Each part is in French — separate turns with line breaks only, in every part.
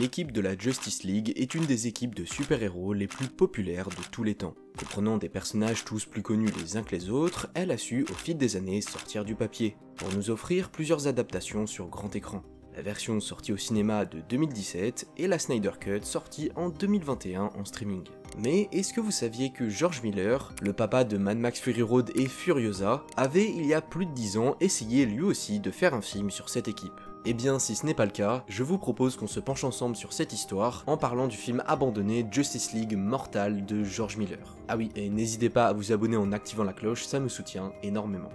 L'équipe de la Justice League est une des équipes de super-héros les plus populaires de tous les temps. Comprenant des personnages tous plus connus les uns que les autres, elle a su au fil des années sortir du papier, pour nous offrir plusieurs adaptations sur grand écran. La version sortie au cinéma de 2017 et la Snyder Cut sortie en 2021 en streaming. Mais est-ce que vous saviez que George Miller, le papa de Mad Max Fury Road et Furiosa, avait il y a plus de 10 ans essayé lui aussi de faire un film sur cette équipe? Eh bien si ce n'est pas le cas, je vous propose qu'on se penche ensemble sur cette histoire en parlant du film abandonné Justice League Mortal de George Miller. Ah oui, et n'hésitez pas à vous abonner en activant la cloche, ça me soutient énormément.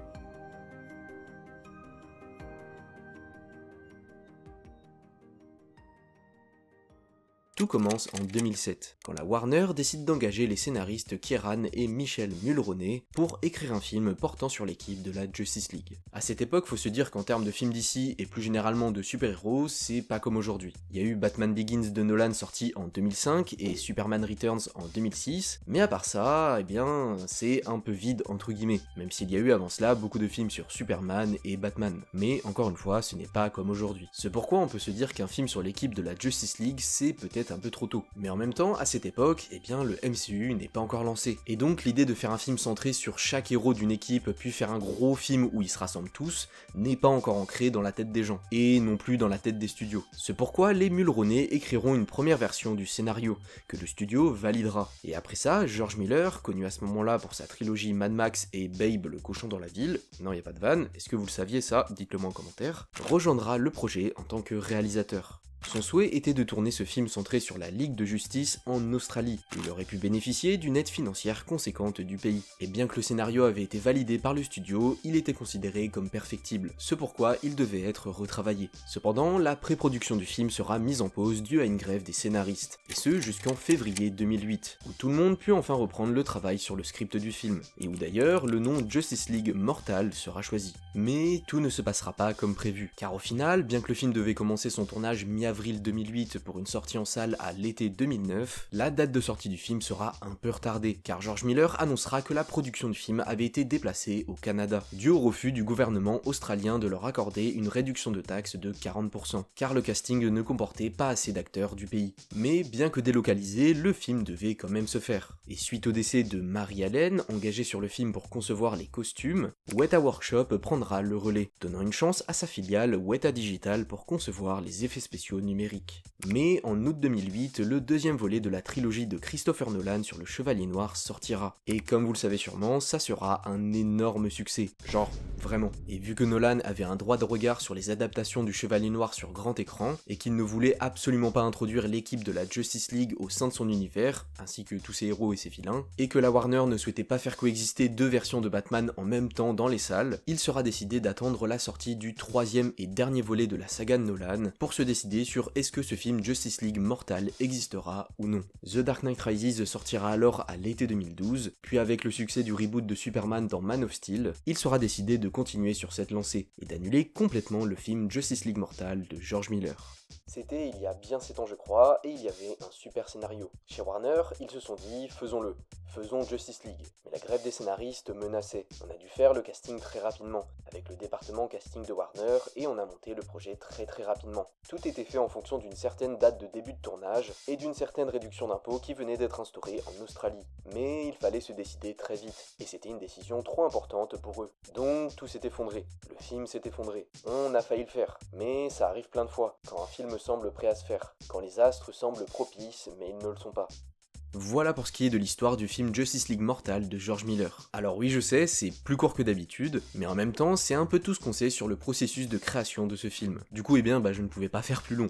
Tout commence en 2007, quand la Warner décide d'engager les scénaristes Kieran et Michel Mulroney pour écrire un film portant sur l'équipe de la Justice League. À cette époque, faut se dire qu'en termes de films d'ici et plus généralement de super-héros, c'est pas comme aujourd'hui. Il y a eu Batman Begins de Nolan sorti en 2005 et Superman Returns en 2006, mais à part ça, eh bien, c'est un peu vide entre guillemets, même s'il y a eu avant cela beaucoup de films sur Superman et Batman. Mais encore une fois, ce n'est pas comme aujourd'hui. C'est pourquoi on peut se dire qu'un film sur l'équipe de la Justice League, c'est peut-être un peu trop tôt. Mais en même temps, à cette époque, eh bien le MCU n'est pas encore lancé. Et donc l'idée de faire un film centré sur chaque héros d'une équipe, puis faire un gros film où ils se rassemblent tous, n'est pas encore ancré dans la tête des gens, et non plus dans la tête des studios. C'est pourquoi les Mulroney écriront une première version du scénario, que le studio validera. Et après ça, George Miller, connu à ce moment-là pour sa trilogie Mad Max et Babe le cochon dans la ville, non y a pas de vanne, est-ce que vous le saviez ça, dites-le moi en commentaire, rejoindra le projet en tant que réalisateur. Son souhait était de tourner ce film centré sur la Ligue de Justice en Australie, où il aurait pu bénéficier d'une aide financière conséquente du pays. Et bien que le scénario avait été validé par le studio, il était considéré comme perfectible, ce pourquoi il devait être retravaillé. Cependant, la pré-production du film sera mise en pause due à une grève des scénaristes, et ce jusqu'en février 2008, où tout le monde put enfin reprendre le travail sur le script du film, et où d'ailleurs le nom Justice League Mortal sera choisi. Mais tout ne se passera pas comme prévu, car au final, bien que le film devait commencer son tournage mi-avril 2008 pour une sortie en salle à l'été 2009, la date de sortie du film sera un peu retardée, car George Miller annoncera que la production du film avait été déplacée au Canada, dû au refus du gouvernement australien de leur accorder une réduction de taxes de 40%, car le casting ne comportait pas assez d'acteurs du pays. Mais bien que délocalisé, le film devait quand même se faire. Et suite au décès de Mary Allen, engagée sur le film pour concevoir les costumes, Weta Workshop prendra le relais, donnant une chance à sa filiale Weta Digital pour concevoir les effets spéciaux numérique. Mais en août 2008, le deuxième volet de la trilogie de Christopher Nolan sur le Chevalier Noir sortira. Et comme vous le savez sûrement, ça sera un énorme succès. Genre, vraiment. Et vu que Nolan avait un droit de regard sur les adaptations du Chevalier Noir sur grand écran, et qu'il ne voulait absolument pas introduire l'équipe de la Justice League au sein de son univers, ainsi que tous ses héros et ses vilains, et que la Warner ne souhaitait pas faire coexister deux versions de Batman en même temps dans les salles, il sera décidé d'attendre la sortie du troisième et dernier volet de la saga de Nolan pour se décider sur est-ce que ce film Justice League Mortal existera ou non. The Dark Knight Rises sortira alors à l'été 2012, puis avec le succès du reboot de Superman dans Man of Steel, il sera décidé de continuer sur cette lancée, et d'annuler complètement le film Justice League Mortal de George Miller. C'était il y a bien 7 ans je crois, et il y avait un super scénario. Chez Warner, ils se sont dit faisons-le, faisons Justice League. Mais la grève des scénaristes menaçait. On a dû faire le casting très rapidement, avec le département casting de Warner, et on a monté le projet très rapidement. Tout était fait en fonction d'une certaine date de début de tournage, et d'une certaine réduction d'impôts qui venait d'être instaurée en Australie. Mais il fallait se décider très vite, et c'était une décision trop importante pour eux. Donc tout s'est effondré, le film s'est effondré. On a failli le faire, mais ça arrive plein de fois, quand un film semble prêt à se faire, quand les astres semblent propices mais ils ne le sont pas. Voilà pour ce qui est de l'histoire du film Justice League Mortal de George Miller. Alors oui je sais, c'est plus court que d'habitude, mais en même temps c'est un peu tout ce qu'on sait sur le processus de création de ce film. Du coup je ne pouvais pas faire plus long.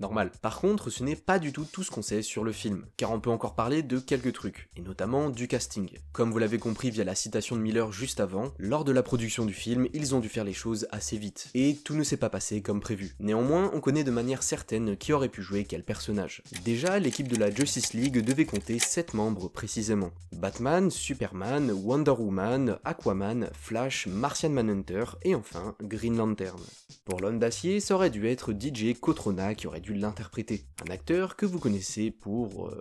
Normal. Par contre, ce n'est pas du tout ce qu'on sait sur le film, car on peut encore parler de quelques trucs, et notamment du casting. Comme vous l'avez compris via la citation de Miller juste avant, lors de la production du film, ils ont dû faire les choses assez vite, et tout ne s'est pas passé comme prévu. Néanmoins, on connaît de manière certaine qui aurait pu jouer quel personnage. Déjà, l'équipe de la Justice League devait compter 7 membres précisément. Batman, Superman, Wonder Woman, Aquaman, Flash, Martian Manhunter, et enfin, Green Lantern. Pour l'homme d'acier, ça aurait dû être DJ Cotrona qui aurait dû pu l'interpréter. Un acteur que vous connaissez pour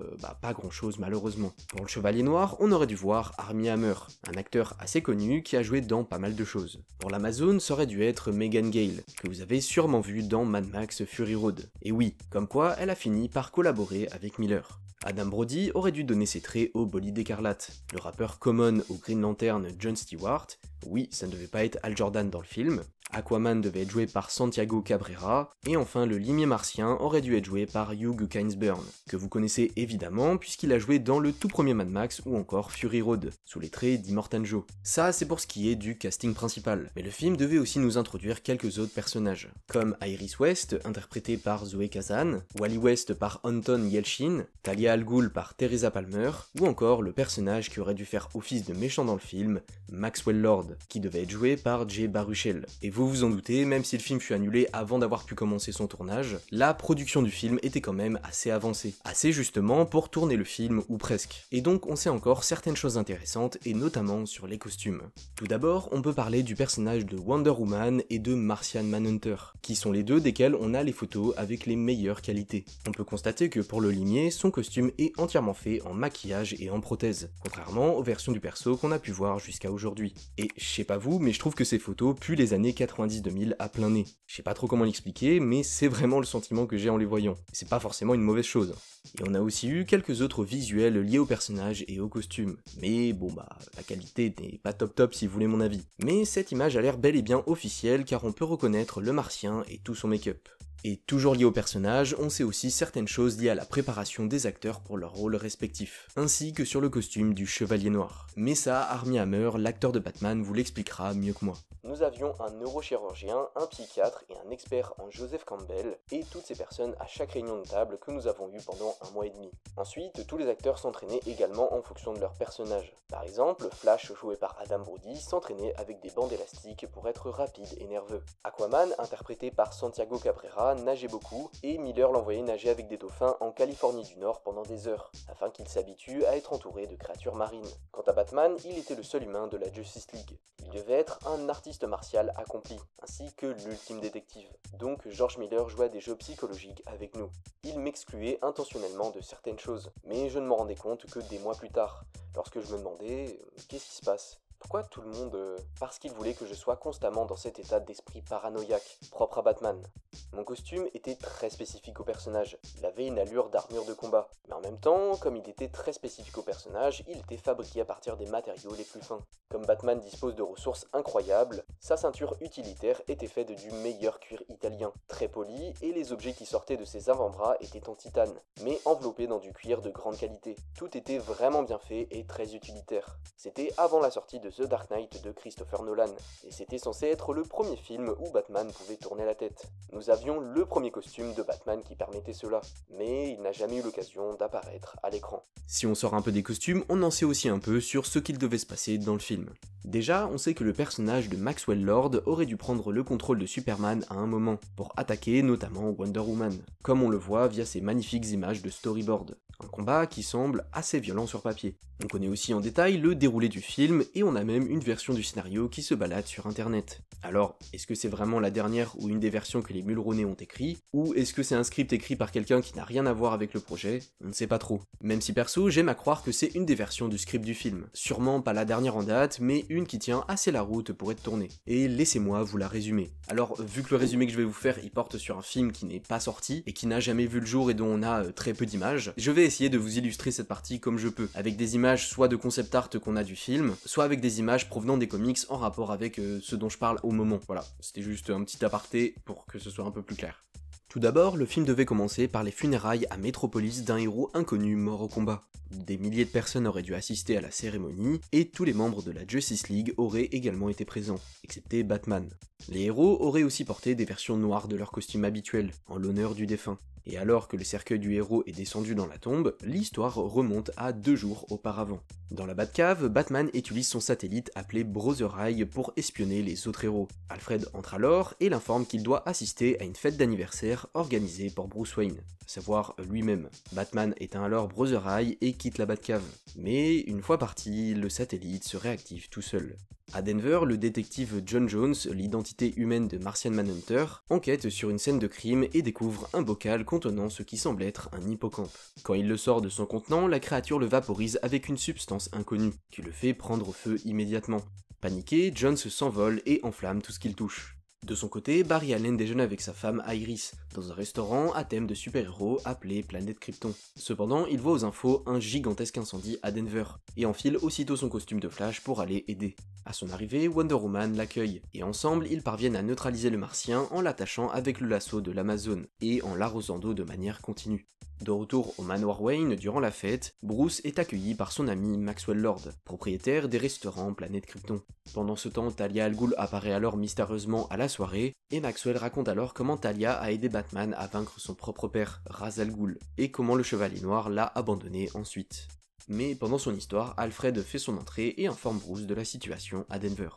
pas grand chose malheureusement. Pour le Chevalier Noir, on aurait dû voir Armie Hammer, un acteur assez connu qui a joué dans pas mal de choses. Pour l'Amazon, ça aurait dû être Megan Gale, que vous avez sûrement vu dans Mad Max Fury Road. Et oui, comme quoi elle a fini par collaborer avec Miller. Adam Brody aurait dû donner ses traits au Bolide écarlate, le rappeur Common au Green Lantern John Stewart, oui, ça ne devait pas être Hal Jordan dans le film, Aquaman devait être joué par Santiago Cabrera, et enfin le limier martien aurait dû être joué par Hugh Keansburn, que vous connaissez évidemment puisqu'il a joué dans le tout premier Mad Max ou encore Fury Road, sous les traits d'Immortan Joe. Ça c'est pour ce qui est du casting principal, mais le film devait aussi nous introduire quelques autres personnages, comme Iris West, interprétée par Zoe Kazan, Wally West par Anton Yelchin, Talia al Ghul par Teresa Palmer, ou encore le personnage qui aurait dû faire office de méchant dans le film, Maxwell Lord, qui devait être joué par Jay Baruchel. Et vous vous en doutez, même si le film fut annulé avant d'avoir pu commencer son tournage, la production du film était quand même assez avancée. Assez justement pour tourner le film, ou presque. Et donc on sait encore certaines choses intéressantes, et notamment sur les costumes. Tout d'abord, on peut parler du personnage de Wonder Woman et de Martian Manhunter, qui sont les deux desquels on a les photos avec les meilleures qualités. On peut constater que pour le limier, son costume est entièrement fait en maquillage et en prothèse, contrairement aux versions du perso qu'on a pu voir jusqu'à aujourd'hui. Et je sais pas vous, mais je trouve que ces photos puent les années 90-2000 à plein nez. Je sais pas trop comment l'expliquer, mais c'est vraiment le sentiment que j'ai en les voyant. C'est pas forcément une mauvaise chose. Et on a aussi eu quelques autres visuels liés au personnage et au costume. Mais bon la qualité n'est pas top si vous voulez mon avis. Mais cette image a l'air bel et bien officielle car on peut reconnaître le martien et tout son make-up. Et toujours lié au personnage, on sait aussi certaines choses liées à la préparation des acteurs pour leurs rôles respectifs, ainsi que sur le costume du Chevalier Noir. Mais ça, Armie Hammer, l'acteur de Batman, vous l'expliquera mieux que moi. Nous avions un neurochirurgien, un psychiatre et un expert en Joseph Campbell, et toutes ces personnes à chaque réunion de table que nous avons eue pendant 1 mois et demi. Ensuite, tous les acteurs s'entraînaient également en fonction de leur personnage. Par exemple, Flash, joué par Adam Brody, s'entraînait avec des bandes élastiques pour être rapide et nerveux. Aquaman, interprété par Santiago Cabrera, nageait beaucoup, et Miller l'envoyait nager avec des dauphins en Californie du Nord pendant des heures, afin qu'il s'habitue à être entouré de créatures marines. Quant à Batman, il était le seul humain de la Justice League. Il devait être un artiste martial accompli, ainsi que l'ultime détective. Donc George Miller jouait à des jeux psychologiques avec nous. Il m'excluait intentionnellement de certaines choses, mais je ne m'en rendais compte que des mois plus tard, lorsque je me demandais qu'est-ce qui se passe ? Pourquoi tout le monde... Parce qu'il voulait que je sois constamment dans cet état d'esprit paranoïaque, propre à Batman. Mon costume était très spécifique au personnage, il avait une allure d'armure de combat. Mais en même temps, comme il était très spécifique au personnage, il était fabriqué à partir des matériaux les plus fins. Comme Batman dispose de ressources incroyables, sa ceinture utilitaire était faite du meilleur cuir italien, très poli, et les objets qui sortaient de ses avant-bras étaient en titane, mais enveloppés dans du cuir de grande qualité. Tout était vraiment bien fait et très utilitaire. C'était avant la sortie de The Dark Knight de Christopher Nolan, et c'était censé être le premier film où Batman pouvait tourner la tête. Nous avions le premier costume de Batman qui permettait cela, mais il n'a jamais eu l'occasion d'apparaître à l'écran. Si on sort un peu des costumes, on en sait aussi un peu sur ce qu'il devait se passer dans le film. Déjà, on sait que le personnage de Maxwell Lord aurait dû prendre le contrôle de Superman à un moment, pour attaquer notamment Wonder Woman, comme on le voit via ces magnifiques images de storyboard. Un combat qui semble assez violent sur papier. On connaît aussi en détail le déroulé du film, et on a même une version du scénario qui se balade sur internet. Alors, est-ce que c'est vraiment la dernière ou une des versions que les Mulroney ont écrit, ou est-ce que c'est un script écrit par quelqu'un qui n'a rien à voir avec le projet? On ne sait pas trop. Même si perso, j'aime à croire que c'est une des versions du script du film. Sûrement pas la dernière en date, mais une qui tient assez la route pour être tournée. Et laissez-moi vous la résumer. Alors, vu que le résumé que je vais vous faire, il porte sur un film qui n'est pas sorti, et qui n'a jamais vu le jour et dont on a très peu d'images, je vais essayer de vous illustrer cette partie comme je peux, avec des images soit de concept art qu'on a du film, soit avec des images provenant des comics en rapport avec ce dont je parle au moment. Voilà, c'était juste un petit aparté pour que ce soit un peu plus clair. Tout d'abord, le film devait commencer par les funérailles à Metropolis d'un héros inconnu mort au combat. Des milliers de personnes auraient dû assister à la cérémonie, et tous les membres de la Justice League auraient également été présents, excepté Batman. Les héros auraient aussi porté des versions noires de leurs costumes habituels, en l'honneur du défunt. Et alors que le cercueil du héros est descendu dans la tombe, l'histoire remonte à 2 jours auparavant. Dans la Batcave, Batman utilise son satellite appelé Brother Eye pour espionner les autres héros. Alfred entre alors et l'informe qu'il doit assister à une fête d'anniversaire organisée par Bruce Wayne, à savoir lui-même. Batman éteint alors Brother Eye et quitte la Batcave. Mais une fois parti, le satellite se réactive tout seul. À Denver, le détective John Jones, l'identité humaine de Martian Manhunter, enquête sur une scène de crime et découvre un bocal contenant ce qui semble être un hippocampe. Quand il le sort de son contenant, la créature le vaporise avec une substance inconnue, qui le fait prendre feu immédiatement. Paniqué, Jones s'envole et enflamme tout ce qu'il touche. De son côté, Barry Allen déjeune avec sa femme Iris, dans un restaurant à thème de super-héros appelé Planète Krypton. Cependant, il voit aux infos un gigantesque incendie à Denver, et enfile aussitôt son costume de Flash pour aller aider. À son arrivée, Wonder Woman l'accueille, et ensemble, ils parviennent à neutraliser le Martien en l'attachant avec le lasso de l'Amazone, et en l'arrosant d'eau de manière continue. De retour au manoir Wayne durant la fête, Bruce est accueilli par son ami Maxwell Lord, propriétaire des restaurants Planète Krypton. Pendant ce temps, Talia al Ghul apparaît alors mystérieusement à la soirée, et Maxwell raconte alors comment Talia a aidé Batman à vaincre son propre père, Ra's al Ghul, et comment le Chevalier Noir l'a abandonné ensuite. Mais pendant son histoire, Alfred fait son entrée et informe Bruce de la situation à Denver.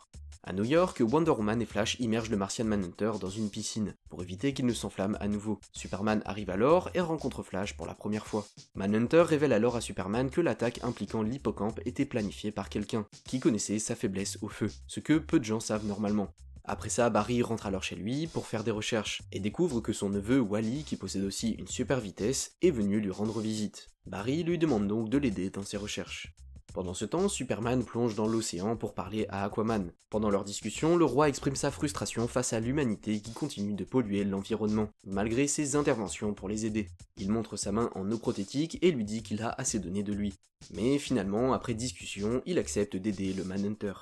À New York, Wonder Woman et Flash immergent le Martian Manhunter dans une piscine, pour éviter qu'il ne s'enflamme à nouveau. Superman arrive alors et rencontre Flash pour la première fois. Manhunter révèle alors à Superman que l'attaque impliquant l'hippocampe était planifiée par quelqu'un, qui connaissait sa faiblesse au feu, ce que peu de gens savent normalement. Après ça, Barry rentre alors chez lui pour faire des recherches, et découvre que son neveu Wally, qui possède aussi une super vitesse, est venu lui rendre visite. Barry lui demande donc de l'aider dans ses recherches. Pendant ce temps, Superman plonge dans l'océan pour parler à Aquaman. Pendant leur discussion, le roi exprime sa frustration face à l'humanité qui continue de polluer l'environnement, malgré ses interventions pour les aider. Il montre sa main en eau prothétique et lui dit qu'il a assez donné de lui. Mais finalement, après discussion, il accepte d'aider le Manhunter.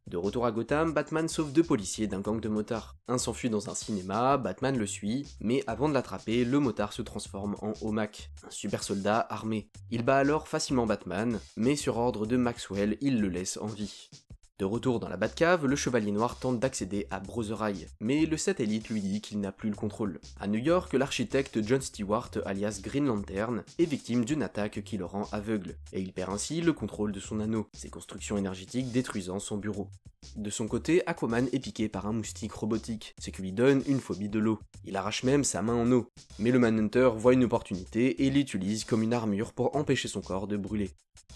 De retour à Gotham, Batman sauve 2 policiers d'un gang de motards. Un s'enfuit dans un cinéma, Batman le suit, mais avant de l'attraper, le motard se transforme en OMAC, un super soldat armé. Il bat alors facilement Batman, mais sur ordre de Maxwell, il le laisse en vie. De retour dans la Batcave, le Chevalier Noir tente d'accéder à Brother Eye, mais le satellite lui dit qu'il n'a plus le contrôle. À New York, l'architecte John Stewart, alias Green Lantern, est victime d'une attaque qui le rend aveugle, et il perd ainsi le contrôle de son anneau, ses constructions énergétiques détruisant son bureau. De son côté, Aquaman est piqué par un moustique robotique, ce qui lui donne une phobie de l'eau. Il arrache même sa main en eau, mais le Manhunter voit une opportunité et l'utilise comme une armure pour empêcher son corps de brûler.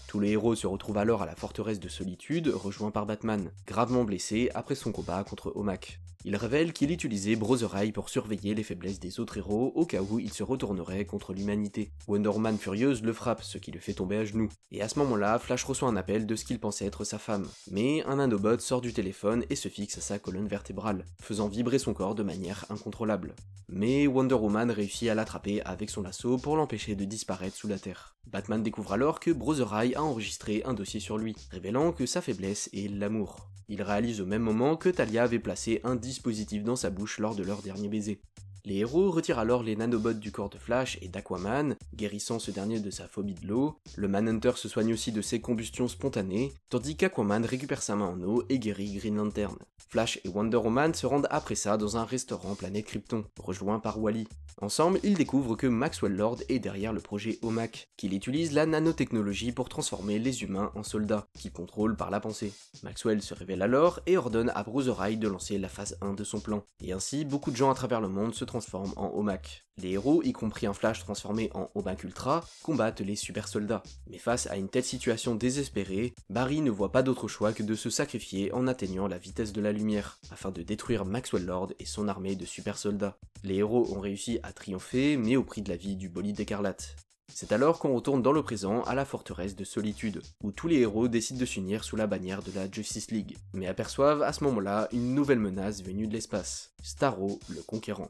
Tous les héros se retrouvent alors à la forteresse de Solitude, rejoints par Batman, gravement blessé après son combat contre OMAC. Il révèle qu'il utilisait Brother Eye pour surveiller les faiblesses des autres héros au cas où il se retournerait contre l'humanité. Wonder Woman furieuse le frappe, ce qui le fait tomber à genoux. Et à ce moment-là, Flash reçoit un appel de ce qu'il pensait être sa femme. Mais un Nanobot sort du téléphone et se fixe à sa colonne vertébrale, faisant vibrer son corps de manière incontrôlable. Mais Wonder Woman réussit à l'attraper avec son lasso pour l'empêcher de disparaître sous la terre. Batman découvre alors que Brother Eye a enregistré un dossier sur lui, révélant que sa faiblesse est l'amour. Il réalise au même moment que Talia avait placé un dispositif dans sa bouche lors de leur dernier baiser. Les héros retirent alors les nanobots du corps de Flash et d'Aquaman, guérissant ce dernier de sa phobie de l'eau. Le Manhunter se soigne aussi de ses combustions spontanées, tandis qu'Aquaman récupère sa main en eau et guérit Green Lantern. Flash et Wonder Woman se rendent après ça dans un restaurant Planète Krypton, rejoint par Wally. Ensemble, ils découvrent que Maxwell Lord est derrière le projet OMAC, qu'il utilise la nanotechnologie pour transformer les humains en soldats, qu'il contrôle par la pensée. Maxwell se révèle alors et ordonne à Brother Eye de lancer la phase 1 de son plan, et ainsi beaucoup de gens à travers le monde se transforment en OMAC. Les héros, y compris un Flash transformé en OMAC Ultra, combattent les super soldats. Mais face à une telle situation désespérée, Barry ne voit pas d'autre choix que de se sacrifier en atteignant la vitesse de la lumière, afin de détruire Maxwell Lord et son armée de super soldats. Les héros ont réussi à triompher, mais au prix de la vie du bolide écarlate. C'est alors qu'on retourne dans le présent à la forteresse de Solitude, où tous les héros décident de s'unir sous la bannière de la Justice League, mais aperçoivent à ce moment-là une nouvelle menace venue de l'espace, Starro le Conquérant.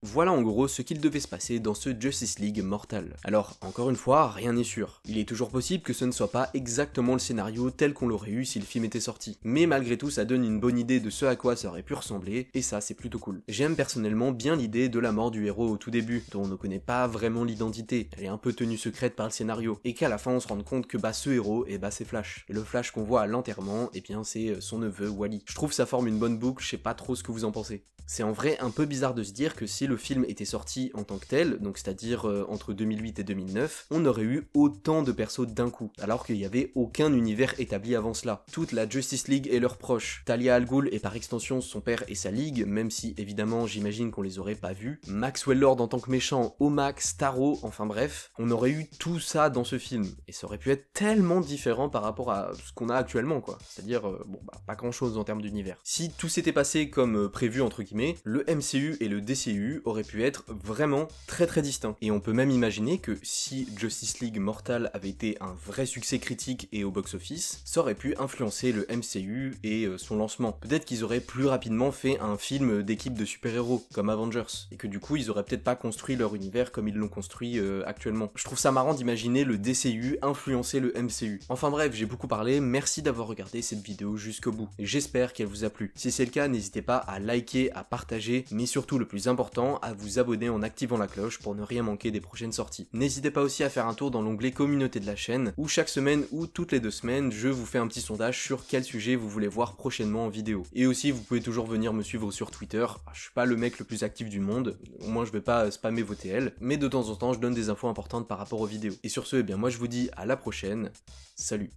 Voilà en gros ce qu'il devait se passer dans ce Justice League mortal. Alors, encore une fois, rien n'est sûr. Il est toujours possible que ce ne soit pas exactement le scénario tel qu'on l'aurait eu si le film était sorti. Mais malgré tout, ça donne une bonne idée de ce à quoi ça aurait pu ressembler, et ça c'est plutôt cool. J'aime personnellement bien l'idée de la mort du héros au tout début, dont on ne connaît pas vraiment l'identité, elle est un peu tenue secrète par le scénario, et qu'à la fin on se rende compte que ce héros, c'est Flash. Et le Flash qu'on voit à l'enterrement, c'est son neveu Wally. Je trouve ça forme une bonne boucle, je sais pas trop ce que vous en pensez. C'est en vrai un peu bizarre de se dire que si le le film était sorti en tant que tel, donc c'est-à-dire entre 2008 et 2009, on aurait eu autant de persos d'un coup, alors qu'il n'y avait aucun univers établi avant cela. Toute la Justice League et leurs proches, Talia al Ghul et par extension son père et sa ligue, même si évidemment j'imagine qu'on les aurait pas vus, Maxwell Lord en tant que méchant, Omax, Starro, enfin bref, on aurait eu tout ça dans ce film, et ça aurait pu être tellement différent par rapport à ce qu'on a actuellement quoi, c'est-à-dire pas grand chose en termes d'univers. Si tout s'était passé comme prévu entre guillemets, le MCU et le DCU auraient pu être vraiment très distincts, et on peut même imaginer que si Justice League Mortal avait été un vrai succès critique et au box-office, ça aurait pu influencer le MCU et son lancement. Peut-être qu'ils auraient plus rapidement fait un film d'équipe de super-héros, comme Avengers, et que du coup ils auraient peut-être pas construit leur univers comme ils l'ont construit actuellement. Je trouve ça marrant d'imaginer le DCU influencer le MCU. Enfin bref, j'ai beaucoup parlé, merci d'avoir regardé cette vidéo jusqu'au bout, et j'espère qu'elle vous a plu. Si c'est le cas, n'hésitez pas à liker, à partager, mais surtout le plus important, à vous abonner en activant la cloche pour ne rien manquer des prochaines sorties. N'hésitez pas aussi à faire un tour dans l'onglet communauté de la chaîne, où chaque semaine ou toutes les 2 semaines, je vous fais un petit sondage sur quel sujet vous voulez voir prochainement en vidéo. Et aussi, vous pouvez toujours venir me suivre sur Twitter. Je suis pas le mec le plus actif du monde, au moins je vais pas spammer vos TL, mais de temps en temps je donne des infos importantes par rapport aux vidéos. Et sur ce, eh bien moi je vous dis à la prochaine, salut.